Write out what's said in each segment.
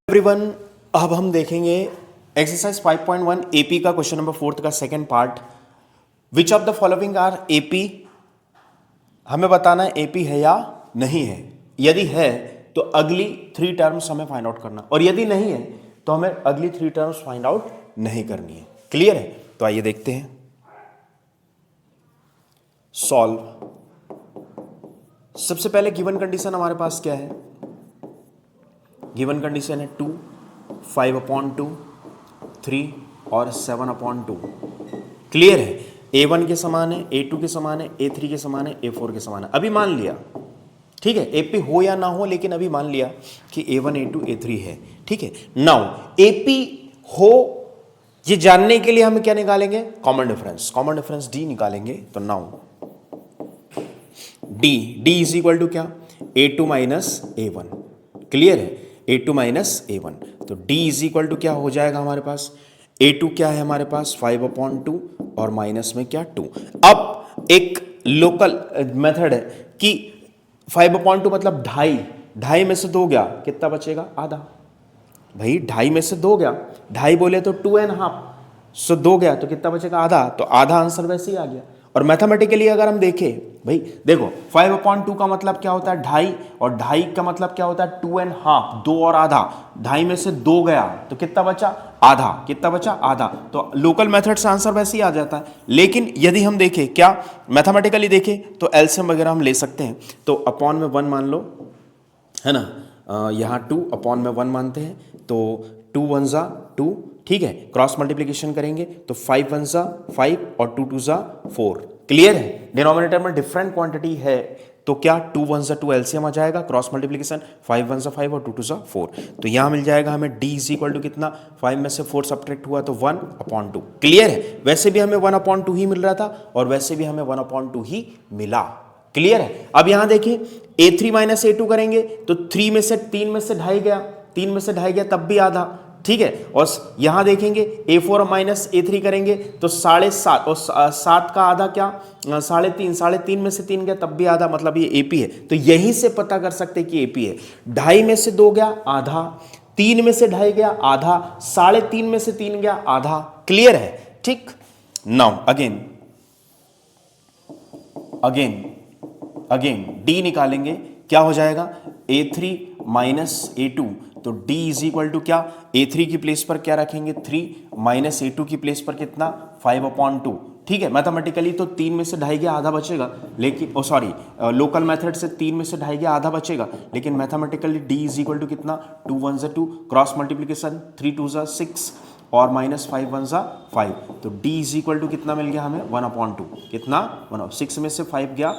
Everyone, अब हम देखेंगे एक्सरसाइज 5.1 एपी का क्वेश्चन नंबर 4 का second part. Which of the following are AP. हमें बताना है एपी है या नहीं है। यदि है तो अगली 3 टर्म्स हमें फाइंड आउट करना, और यदि नहीं है तो हमें अगली 3 टर्म्स फाइंड आउट नहीं करनी है। क्लियर है? तो आइए देखते हैं। सॉल्व। सबसे पहले गिवन कंडीशन हमारे पास क्या है? गिवन कंडीशन है 2, 5/2, 3 और 7/2। क्लियर है? A1 के समान है, A2 के समान है, A3 के समान है, A4 के समान है। अभी मान लिया, ठीक है, AP हो या ना हो, लेकिन अभी मान लिया कि A1 A2 A3 है। ठीक है, नाउ AP हो ये जानने के लिए हम क्या निकालेंगे? Common difference. Common difference D निकालेंगे। तो now D is equal to क्या? A2 minus A1। क्लियर है? A2 minus A1। तो D इज इक्वल टू क्या हो जाएगा हमारे पास? A2 क्या है हमारे पास? 5/2 और माइनस में क्या? 2। अब एक लोकल मेथड है कि 5/2 मतलब ढाई में से 2 गया, कितना बचेगा? आधा। भाई 2.5 में से 2 गया, 2.5 बोले तो 2.5, सो 2 गया तो कितना बचेगा? आधा। तो आधा आंसर वैसे ही आ गया। और मैथमेटिकली अगर हम देखें, भाई देखो 5/2 का मतलब क्या होता है? 2.5, और 2.5 का मतलब क्या होता है? 2.5, 2 और आधा। 2.5 में से 2 गया तो कितना बचा? आधा। कितना बचा? आधा। तो लोकल मेथड से आंसर वैसे ही आ जाता है। लेकिन यदि हम देखें, क्या मैथमेटिकली देखें, तो एलसीएम वगैरह हम ले सकते हैं। तो अपॉन में 1 मान लो, है ना। यहाँ 2 अपॉन में 1 मानते हैं, तो 2 1 जा 2। ठीक है, क्रॉस मल्टीप्लिकेशन करेंगे तो 5 1 जा 5 और 2 2 जा 4। क्लियर है? डिनोमिनेटर में डिफरेंट क्वांटिटी है तो क्या 2 1 जा 2 एलसीएम आ जाएगा, क्रॉस मल्टीप्लिकेशन 5 1 जा 5 और 2 2 जा 4। तो यहां मिल जाएगा हमें D इज इक्वल टू कितना? 5 में से 4 सब्ट्रैक्ट हुआ तो 1/2। क्लियर है? वैसे भी हमें 1/2 ही मिल रहा था और वैसे भी हमें 1/2 ही मिला। क्लियर है? अब यहां देखिए A3 माइनस A2 करेंगे तो 3 में से 2.5 गया, 3 में से 2.5 गया तब भी आधा। ठीक है, और यहां देखेंगे A4 माइनस A3 करेंगे तो 7.5, और 7 का आधा क्या? 3.5, 3.5 में से 3 गया तब भी आधा, मतलब ये AP है। तो यहीं से पता कर सकते हैं कि AP है। 2.5 में से 2 गया, आधा। 3 में से 2.5 गया, आधा। 3.5 में से 3 गया, आधा। क्लियर है? ठीक, नाउ अगेन D निकालेंगे, क्या हो जाएगा? A3 minus A2। तो D इज इक्वल टू क्या? A3 की प्लेस पर क्या रखेंगे? 3 माइनस A2 की प्लेस पर कितना? 5/2। ठीक है, मैथमेटिकली तो 3 में से 2.5 गया, आधा बचेगा, लेकिन लोकल मेथड से 3 में से 2.5 गया, आधा बचेगा, लेकिन mathematically D is equal to कितना? 2 1 जा 2, क्रॉस मल्टीप्लिकेशन 3 2 जा 6 और माइनस 5 1 जा 5। तो D इज इक्वल टू कितना मिल गया हमें? 1/2। कितना? 6 में से 5 गया,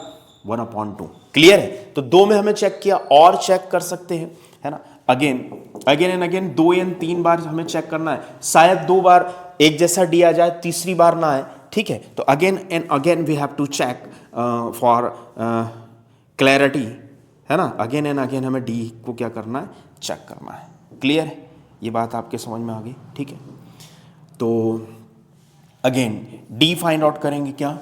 1/2। क्लियर है? तो 2 में हमें चेक किया, और चेक कर सकते हैं, है ना। अगेन एंड अगेन 2 या 3 बार हमें चेक करना है, शायद 2 बार एक जैसा डी आ जाए, तीसरी बार ना आए। ठीक है, तो again and again we have to check for clarity, है ना। अगेन एंड अगेन हमें डी को क्या करना है? चेक करना है। क्लियर है? ये बात आपके समझ में आ गई? ठीक है, तो अगेन डी फाइंड आउट करेंगे क्या?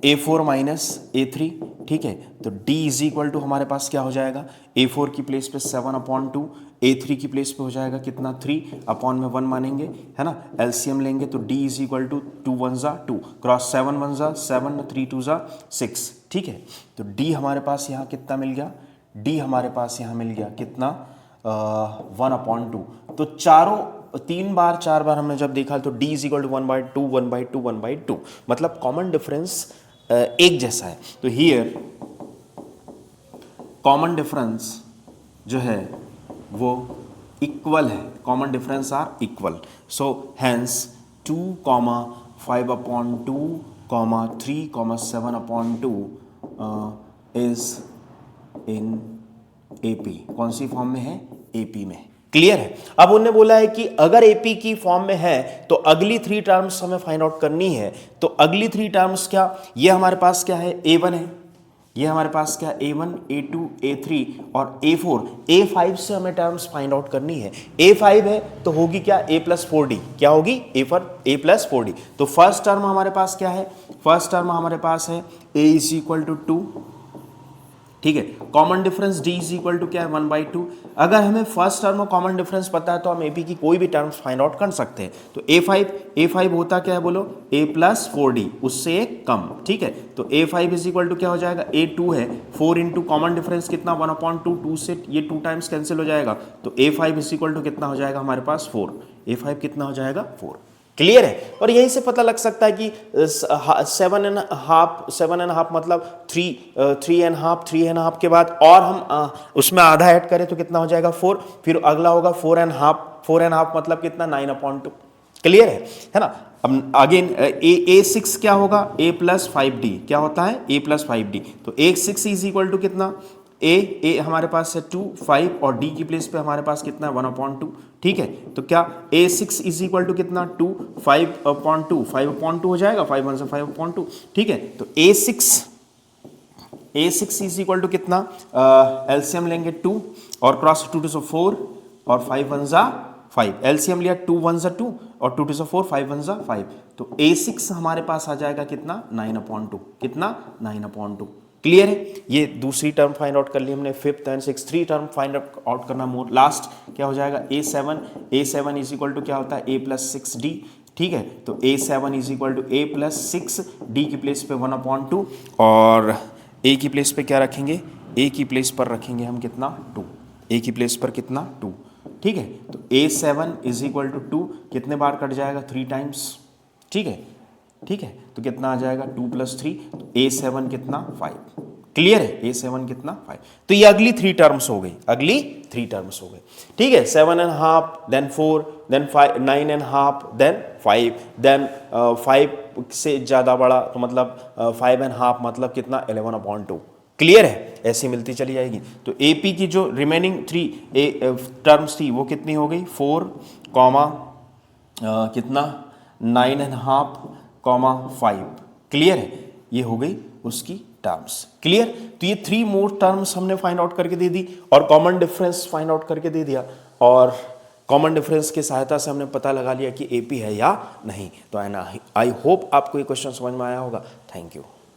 A4 minus A3। ठीक है, तो D इज इक्वल टू हमारे पास क्या हो जाएगा? A4 की प्लेस पे 7/2, A3 की प्लेस पे हो जाएगा कितना? 3 अपॉन में 1 मानेंगे, है ना। एलसीएम लेंगे तो D इज इक्वल टू 2 1 जा 2, क्रॉस 7 1 जा 7, 3 2 जा 6। ठीक है, तो D हमारे पास यहाँ कितना मिल गया? D हमारे पास यहाँ मिल गया कितना? 1/2। तो 4 बार हमने जब देखा तो D इज इक्वल टू 1/2 1/2 1/2, मतलब कॉमन डिफरेंस एक जैसा है। तो हियर कॉमन डिफरेंस जो है वो इक्वल है, common difference are equal. So hence 2, 5/2, 3, 7/2 is in AP। कौन सी फॉर्म में है? AP में। क्लियर है? अब उन्होंने बोला है कि अगर AP की फॉर्म में है तो अगली 3 टर्म्स हमें फाइंड आउट करनी है। तो अगली 3 टर्म्स क्या? ये हमारे पास क्या है? A1 है, ये हमारे पास क्या? A1 A2 A3 और A4 A5 से हमें टर्म्स फाइंड आउट करनी है। A5 है तो होगी क्या? A+4D। क्या होगी? A+4D। तो फर्स्ट टर्म हमारे पास क्या है? फर्स्ट टर्म हमारे पास है A इज इक्वल टू 2, ठीक है। Common difference d is equal to क्या है 1/2। अगर हमें फर्स्ट टर्म में कॉमन डिफरेंस पता है तो हम AP की कोई भी टर्म फाइंड आउट कर सकते हैं। तो A5 होता क्या है बोलो, A + 4D, उससे एक कम, ठीक है। तो A5 इज इक्वल टू क्या हो जाएगा, A2 है 4 इंटू कॉमन डिफरेंस कितना 1/2, 2 से ये 2 टाइम्स कैंसिल हो जाएगा, तो A5 इज इक्वल टू कितना हो जाएगा हमारे पास 4। A5 कितना हो जाएगा 4। क्लियर है। और यहीं से पता लग सकता है कि 7.5 मतलब 3.5 के बाद और हम उसमें आधा ऐड करें तो कितना हो जाएगा 4, फिर अगला होगा 4.5 मतलब कितना 9/2। क्लियर है ना। अब अगेन A6 क्या होगा, A + 5D क्या होता है, A + 5D। तो A6 इज इक्वल टू कितना, ए हमारे पास है 2, 5 और D की प्लेस पे हमारे पास कितना है 1/2, ठीक है। तो क्या A6 इज इक्वल टू कितना 2, 5/2 हो जाएगा, 5 1 से 5/2, ठीक है। तो A6 इज इक्वल टू कितना, एलसीएम लेंगे 2 और क्रॉस 2 2 4 और 5 1 5, एलसीएम लिया 2 1 2 और 2 2 4 5 1 5, तो A6 हमारे पास आ जाएगा कितना 9/2, कितना 9/2। क्लियर है। ये दूसरी टर्म फाइंड आउट कर ली हमने, fifth and six, 3 term find out करना मोर। लास्ट क्या हो जाएगा A7 इज इक्वल टू क्या होता है A + 6D, ठीक है। तो A7 is equal to A + 6D की प्लेस पे 1/2 और A की प्लेस पे क्या रखेंगे, A की प्लेस पर रखेंगे हम कितना 2, A की प्लेस पर कितना 2, ठीक है। तो A7 इज इक्वल टू 2 कितने बार कट जाएगा 3 टाइम्स, ठीक है, ठीक है। तो कितना आ जाएगा 2 + 3, तो A7 कितना 5। क्लियर है, A7 कितना 5। तो ये अगली 3 टर्म्स हो गई, अगली 3 टर्म्स हो गई, ठीक है। 7.5 देन 4 देन 5 9.5 देन 5 देन 5 से ज़्यादा बड़ा तो मतलब 5.5 मतलब कितना 11/2। क्लियर है, ऐसी मिलती चली जाएगी। तो AP की जो रिमेनिंग 3 टर्म्स थी वो कितनी हो गई 4, कितना 9.5, 5। क्लियर है, ये हो गई उसकी टर्म्स। क्लियर। तो ये 3 मोर टर्म्स हमने फाइंड आउट करके दे दी और कॉमन डिफरेंस फाइंड आउट करके दे दिया, और कॉमन डिफरेंस की सहायता से हमने पता लगा लिया कि AP है या नहीं। तो आई होप आपको ये क्वेश्चन समझ में आया होगा। Thank you.